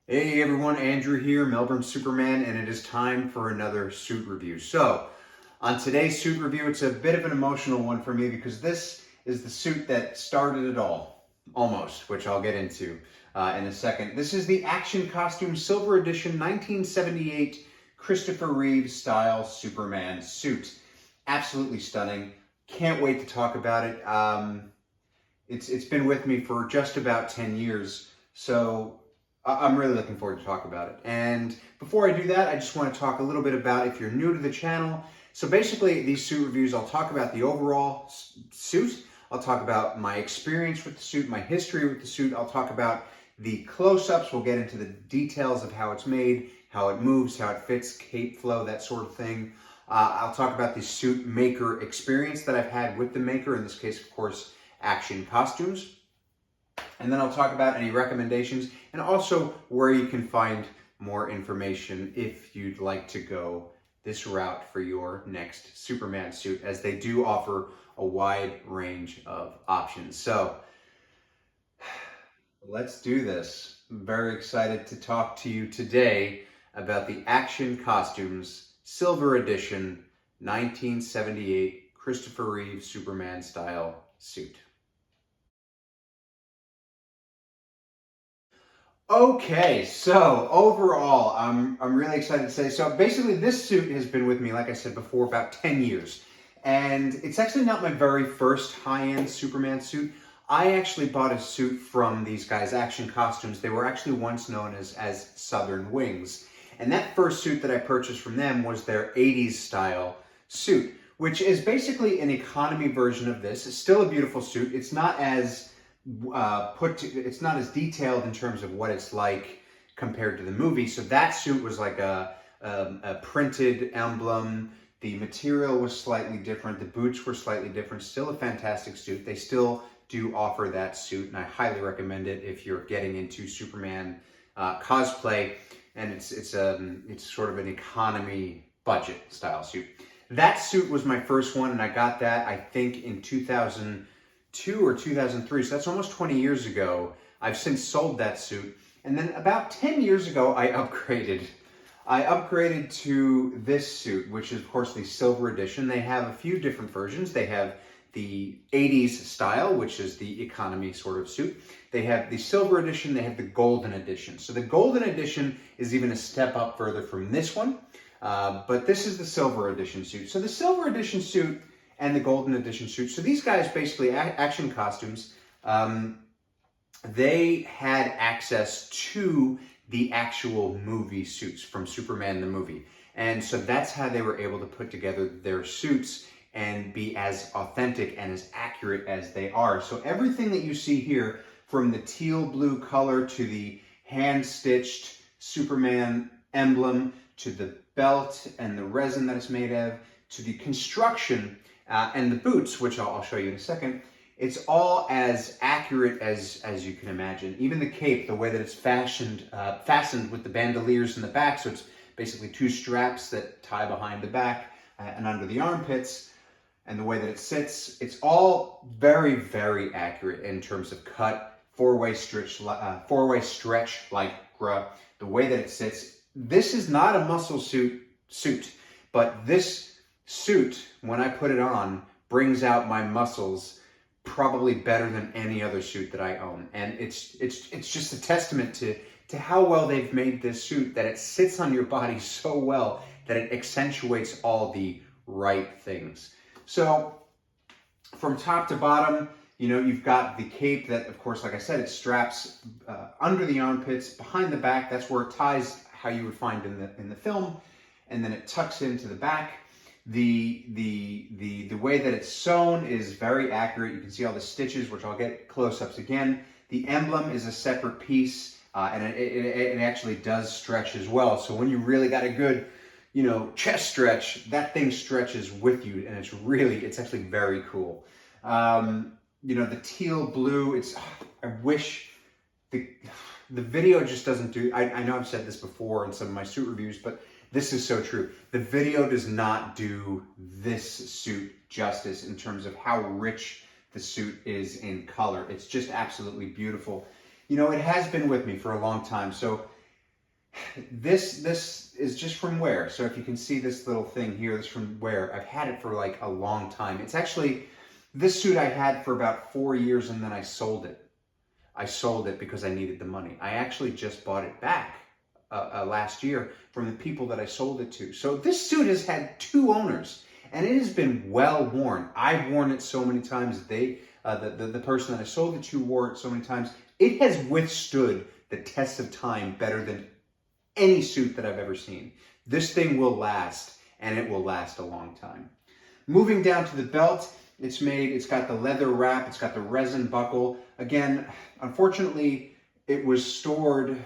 Hey everyone, Andrew here, Melbourne Superman, and it is time for another suit review. So, on today's suit review, it's a bit of an emotional one for me because this is the suit that started it all, almost, which I'll get into in a second. This is the Action Costume Silver Edition 1978 Christopher Reeve style Superman suit. Absolutely stunning. Can't wait to talk about it. It's been with me for just about 10 years, so I'm really looking forward to talk about it. And before I do that, I just want to talk a little bit about if you're new to the channel. So basically, these suit reviews, I'll talk about the overall suit. I'll talk about my experience with the suit, my history with the suit. I'll talk about the close-ups. We'll get into the details of how it's made, how it moves, how it fits, cape flow, that sort of thing. I'll talk about the suit maker experience that I've had with the maker, in this case, of course, Action Costumes. And then I'll talk about any recommendations and also where you can find more information if you'd like to go this route for your next Superman suit, as they do offer a wide range of options. So let's do this. I'm very excited to talk to you today about the Action Costumes Silver Edition 1978 Christopher Reeve Superman style suit. Okay, so overall, I'm really excited to say, so basically this suit has been with me, like I said before, about 10 years. And it's actually not my very first high-end Superman suit. I actually bought a suit from these guys, Action Costumes. They were actually once known as Southern Wings. And that first suit that I purchased from them was their 80s style suit, which is basically an economy version of this. It's still a beautiful suit. It's not as it's not as detailed in terms of what it's like compared to the movie. So that suit was like a printed emblem. The material was slightly different. The boots were slightly different. Still a fantastic suit. They still do offer that suit, and I highly recommend it if you're getting into Superman cosplay. And it's sort of an economy budget style suit. That suit was my first one, and I got that I think in 2002 or 2003, so that's almost 20 years ago. I've since sold that suit. And then about 10 years ago, I upgraded to this suit, which is, of course, the Silver Edition. They have a few different versions. They have the 80s style, which is the economy sort of suit. They have the Silver Edition. They have the Golden Edition. So the Golden Edition is even a step up further from this one. But this is the Silver Edition suit. So the Silver Edition suit and the Golden Edition suit. So these guys, basically, Action Costumes, they had access to the actual movie suits from Superman the movie. And so that's how they were able to put together their suits and be as authentic and as accurate as they are. So everything that you see here, from the teal blue color to the hand-stitched Superman emblem, to the belt and the resin that it's made of, to the construction, and the boots, which I'll show you in a second, it's all as accurate as you can imagine. Even the cape, the way that it's fastened with the bandoliers in the back, so it's basically two straps that tie behind the back and under the armpits, and the way that it sits, it's all very, very accurate in terms of cut, four-way stretch lycra, the way that it sits. This is not a muscle suit, but this suit, when I put it on, brings out my muscles probably better than any other suit that I own. And it's just a testament to how well they've made this suit, that it sits on your body so well that it accentuates all the right things. So from top to bottom, you know, you've got the cape that, of course, like I said, it straps under the armpits, behind the back. That's where it ties, how you would find in the film, and then it tucks into the back. The way that it's sewn is very accurate. You can see all the stitches, which I'll get close-ups again. The emblem is a separate piece, and it actually does stretch as well. So when you really got a good, you know, chest stretch, that thing stretches with you, and it's actually very cool. You know, the teal blue, I wish the video just doesn't do, I know I've said this before in some of my suit reviews, but this is so true. The video does not do this suit justice in terms of how rich the suit is in color. It's just absolutely beautiful. You know, it has been with me for a long time. So This is just from wear. So if you can see this little thing here, this is from wear. I've had it for like a long time. It's actually, this suit I had for about 4 years and then I sold it. I sold it because I needed the money. I actually just bought it back last year from the people that I sold it to. So this suit has had 2 owners and it has been well worn. I've worn it so many times. The person that I sold it to wore it so many times. It has withstood the test of time better than any suit that I've ever seen. This thing will last, and it will last a long time. Moving down to the belt, it's got the leather wrap, it's got the resin buckle. Again, unfortunately, it was stored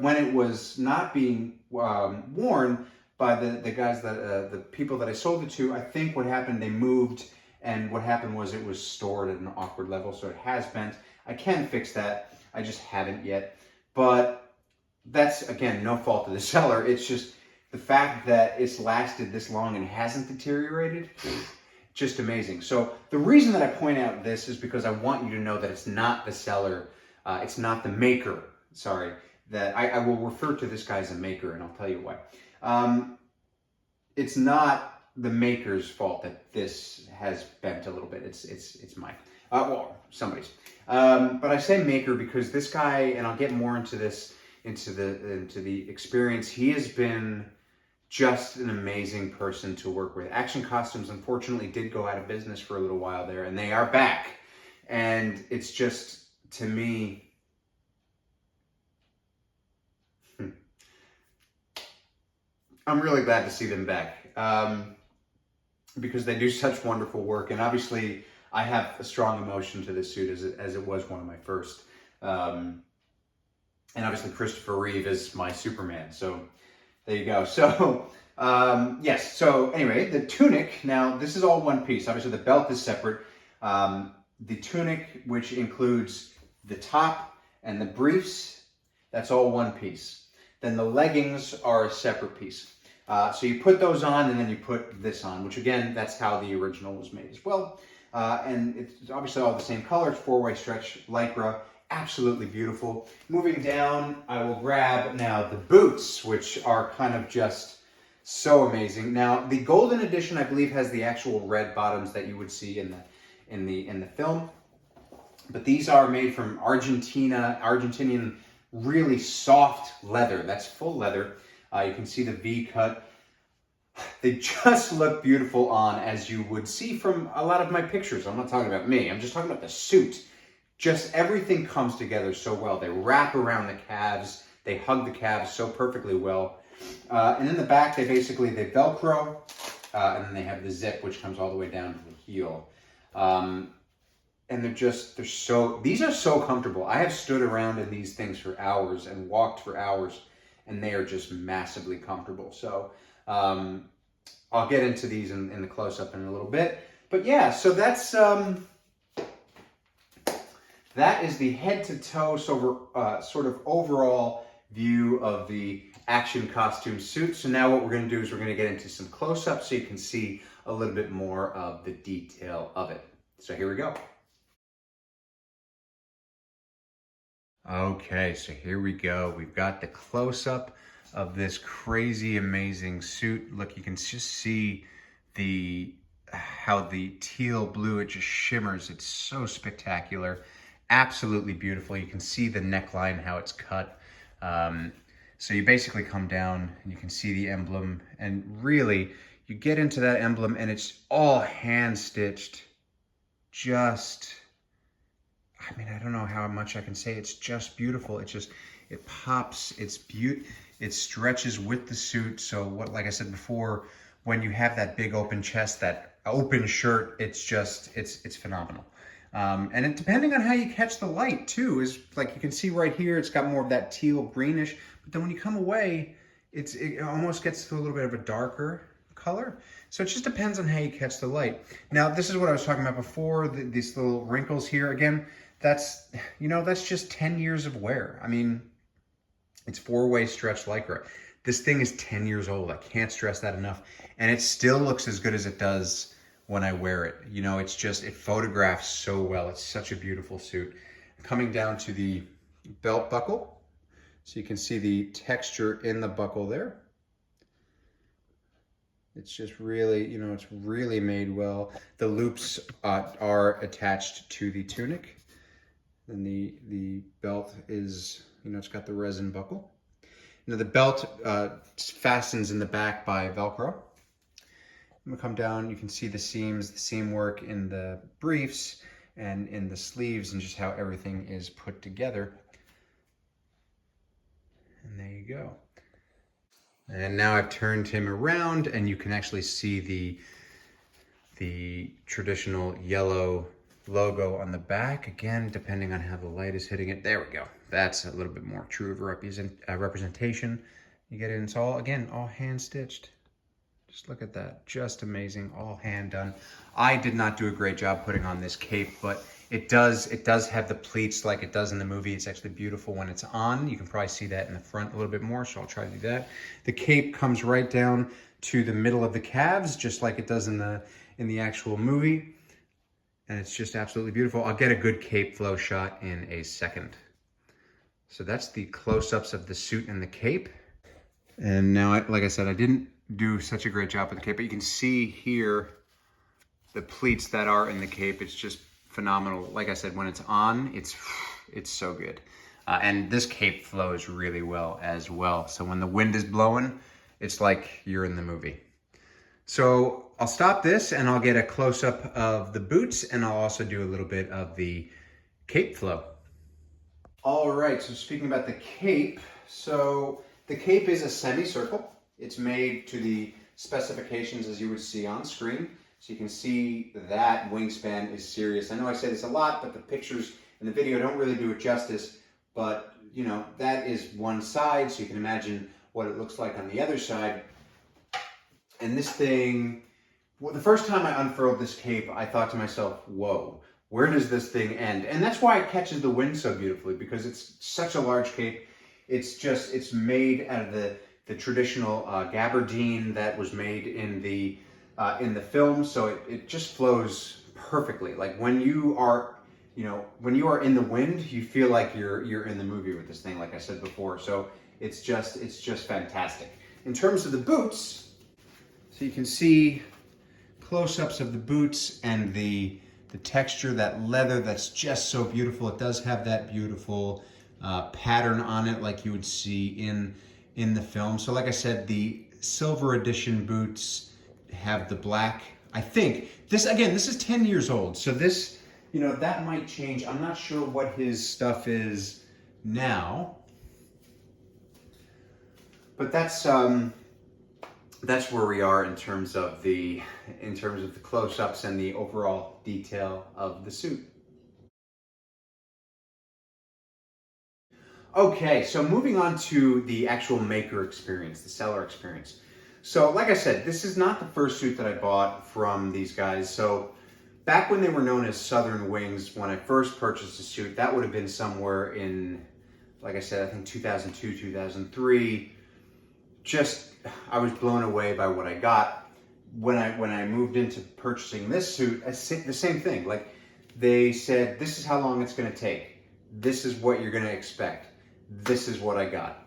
when it was not being worn by the guys the people that I sold it to. I think what happened, they moved, and what happened was it was stored at an awkward level, so it has bent. I can fix that. I just haven't yet. But that's, again, no fault of the seller. It's just the fact that it's lasted this long and hasn't deteriorated, just amazing. So the reason that I point out this is because I want you to know that it's not the seller, it's not the maker, sorry, that I will refer to this guy as a maker, and I'll tell you why. It's not the maker's fault that this has bent a little bit. It's mine. Well, somebody's. But I say maker because this guy, and I'll get more into this, into the experience. He has been just an amazing person to work with. Action Costumes, unfortunately, did go out of business for a little while there, and they are back. And it's just, to me, I'm really glad to see them back because they do such wonderful work. And obviously, I have a strong emotion to this suit as it was one of my first. And obviously, Christopher Reeve is my Superman. So there you go. So yes. So anyway, the tunic. Now this is all one piece. Obviously, the belt is separate. The tunic, which includes the top and the briefs, that's all one piece. Then the leggings are a separate piece. So you put those on and then you put this on, which again, that's how the original was made as well. And it's obviously all the same color. It's 4-way stretch Lycra. Absolutely beautiful. Moving down, I will grab now the boots, which are kind of just so amazing. Now, the golden edition, I believe, has the actual red bottoms that you would see in the film. But these are made from Argentinian, really soft leather. That's full leather. You can see the V cut. They just look beautiful on, as you would see from a lot of my pictures. I'm not talking about me. I'm just talking about the suit. Just everything comes together so well. They wrap around the calves. They hug the calves so perfectly well. And in the back, they Velcro. And then they have the zip, which comes all the way down to the heel. And these are so comfortable. I have stood around in these things for hours and walked for hours, and they are just massively comfortable. So I'll get into these in the close-up in a little bit. But yeah, so that's that is the head-to-toe sort of overall view of the Action Costume suit. So now what we're going to do is we're going to get into some close-ups so you can see a little bit more of the detail of it. So here we go. Okay, so here we go. We've got the close-up of this crazy, amazing suit. Look, you can just see how the teal blue, it just shimmers. It's so spectacular. Absolutely beautiful. You can see the neckline, how it's cut. So you basically come down and you can see the emblem, and really you get into that emblem and it's all hand stitched. I mean, I don't know how much I can say. It's just beautiful. It pops. It stretches with the suit. So like I said before, when you have that big open chest, that open shirt, it's phenomenal. And depending on how you catch the light too, is like you can see right here, it's got more of that teal greenish, but then when you come away, it almost gets to a little bit of a darker color. So it just depends on how you catch the light. Now, this is what I was talking about before, these little wrinkles here. Again, that's just 10 years of wear. I mean, it's 4-way stretch Lycra. This thing is 10 years old. I can't stress that enough. And it still looks as good as it does when I wear it. You know, it photographs so well. It's such a beautiful suit. Coming down to the belt buckle. So you can see the texture in the buckle there. It's just really, you know, it's really made well. The loops are attached to the tunic. And the belt is, you know, it's got the resin buckle. Now the belt fastens in the back by Velcro. I'm gonna come down, you can see the seams, the seam work in the briefs and in the sleeves and just how everything is put together. And there you go. And now I've turned him around and you can actually see the traditional yellow logo on the back. Again, depending on how the light is hitting it. There we go. That's a little bit more true of a representation. You get it, it's all, again, all hand stitched. Just look at that, just amazing, all hand done. I did not do a great job putting on this cape, but it does have the pleats like it does in the movie. It's actually beautiful when it's on. You can probably see that in the front a little bit more, so I'll try to do that. The cape comes right down to the middle of the calves, just like it does in the actual movie. And it's just absolutely beautiful. I'll get a good cape flow shot in a second. So that's the close-ups of the suit and the cape. And now, like I said, I didn't do such a great job with the cape, but you can see here the pleats that are in the cape. It's just phenomenal. Like I said, when it's on, it's so good. And this cape flows really well as well. So when the wind is blowing, it's like you're in the movie. So I'll stop this and I'll get a close-up of the boots and I'll also do a little bit of the cape flow. All right, so speaking about the cape, so the cape is a semicircle. It's made to the specifications as you would see on screen. So you can see that wingspan is serious. I know I say this a lot, but the pictures in the video don't really do it justice. But, you know, that is one side, so you can imagine what it looks like on the other side. And this thing, well, the first time I unfurled this cape, I thought to myself, whoa, where does this thing end? And that's why it catches the wind so beautifully, because it's such a large cape. It's made out of the traditional gabardine that was made in the film, so it just flows perfectly. Like when you are, you know, when you are in the wind, you feel like you're in the movie with this thing, like I said before. So it's just fantastic. In terms of the boots, so you can see close-ups of the boots and the texture, that leather that's just so beautiful. It does have that beautiful pattern on it like you would see in the film. So like I said, the silver edition boots have the black. I think this, again, this is 10 years old. So this, you know, that might change. I'm not sure what his stuff is now, but that's where we are in terms of the close-ups and the overall detail of the suit. Okay, so moving on to the actual maker experience, the seller experience. So like I said, this is not the first suit that I bought from these guys. So back when they were known as Southern Wings, when I first purchased a suit, that would have been somewhere in, like I said, I think 2002, 2003. Just, I was blown away by what I got. When I moved into purchasing this suit, the same thing. Like, they said, this is how long it's going to take. This is what you're going to expect. This is what I got.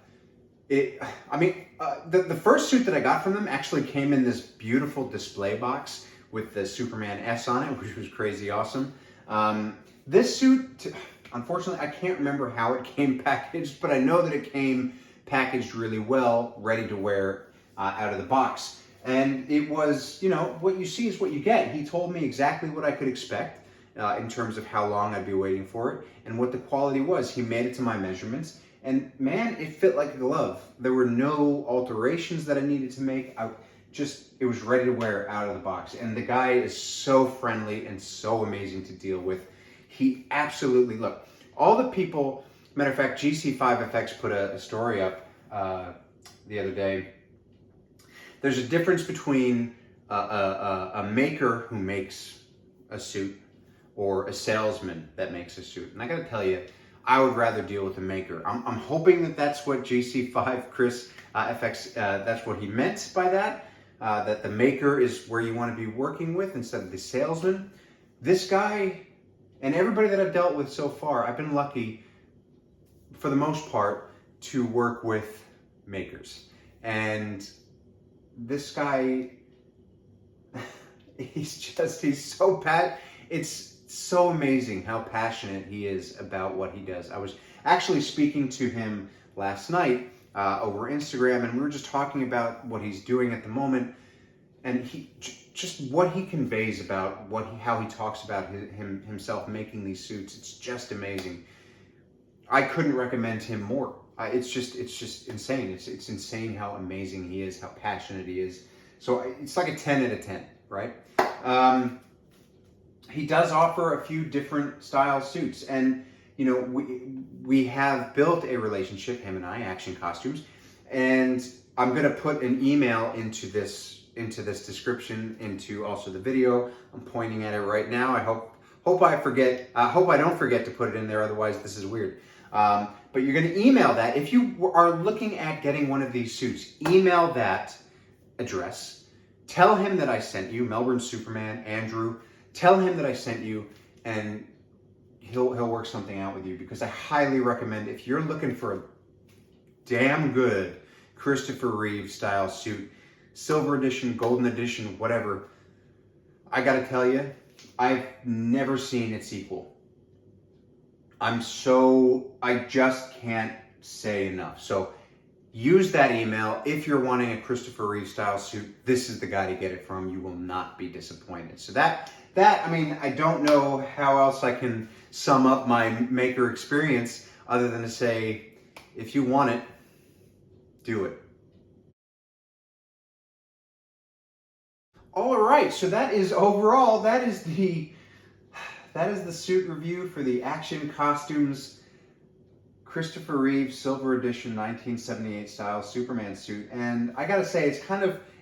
The first suit that I got from them actually came in this beautiful display box with the Superman S on it, which was crazy awesome. This suit, unfortunately, I can't remember how it came packaged, but I know that it came packaged really well, ready to wear out of the box. And it was, you know, what you see is what you get. He told me exactly what I could expect in terms of how long I'd be waiting for it and what the quality was. He made it to my measurements. And man, it fit like a glove. There were no alterations that I needed to make. It was ready to wear out of the box. And the guy is so friendly and so amazing to deal with. He absolutely, look, all the people, matter of fact, GC5FX put a story up the other day. There's a difference between a maker who makes a suit or a salesman that makes a suit. And I gotta tell you, I would rather deal with a maker. I'm hoping that that's what GC5 Chris FX, that's what he meant by that. That the maker is where you want to be working with instead of the salesman. This guy and everybody that I've dealt with so far, I've been lucky for the most part. to work with makers. And this guy, he's so it's so amazing how passionate he is about what he does. I was actually speaking to him last night over Instagram, and we were just talking about what he's doing at the moment, and just what he conveys about how he talks about himself making these suits. It's just amazing. I couldn't recommend him more. It's just insane. It's insane how amazing he is, how passionate he is. So it's like a 10 out of 10, right? He does offer a few different style suits, and you know, we have built a relationship, him and I, Action Costumes, and I'm gonna put an email into this description, into also the video. I'm pointing at it right now. I hope I don't forget to put it in there. Otherwise, this is weird. But you're gonna email that if you are looking at getting one of these suits. Email that address. Tell him that I sent you, Melbourne Superman, Andrew. Tell him that I sent you, and he'll work something out with you, because I highly recommend, if you're looking for a damn good Christopher Reeve style suit, silver edition, golden edition, whatever, I gotta tell you, I've never seen its equal. I just can't say enough. So use that email. If you're wanting a Christopher Reeve style suit, this is the guy to get it from. You will not be disappointed. So I mean, I don't know how else I can sum up my maker experience other than to say, if you want it, do it. All right, so that is the suit review for the Action Costumes Christopher Reeve Silver Edition 1978 style Superman suit. And I gotta say,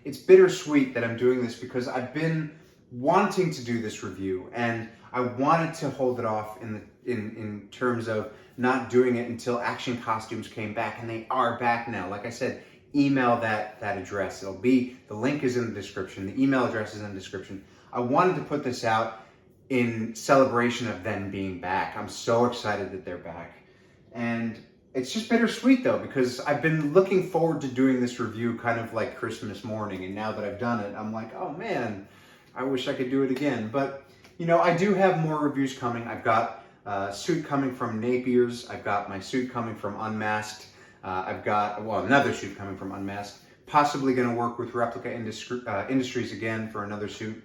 it's bittersweet that I'm doing this, because I've been wanting to do this review, and I wanted to hold it off in terms of not doing it until Action Costumes came back, and they are back now. Like I said, email that address. The link is in the description. The email address is in the description. I wanted to put this out in celebration of them being back. I'm so excited that they're back. And it's just bittersweet though, because I've been looking forward to doing this review kind of like Christmas morning, and now that I've done it, I'm like, oh man, I wish I could do it again. But you know, I do have more reviews coming. I've got a suit coming from Napier's. I've got my suit coming from Unmasked. I've got, another suit coming from Unmasked. Possibly going to work with Replica Industries again for another suit.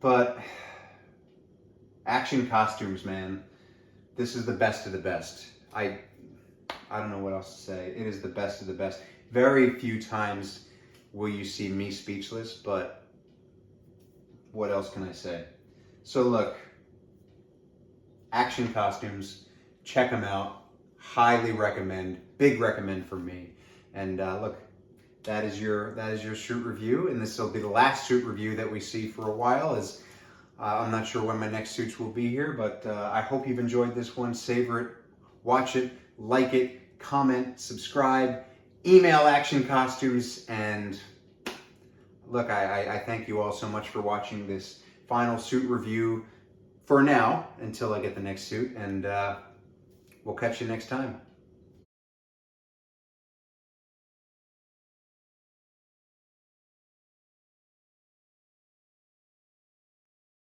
But Action Costumes, man, this is the best of the best. I don't know what else to say. It is the best of the best. Very few times will you see me speechless, but what else can I say? So look, Action Costumes, check them out. Highly recommend. Big recommend for me. And look, that is your suit review, and this will be the last suit review that we see for a while, as I'm not sure when my next suits will be here, but I hope you've enjoyed this one. Savor it, watch it, like it, comment, subscribe, email Action Costumes, and look, I thank you all so much for watching this final suit review for now, until I get the next suit, and we'll catch you next time.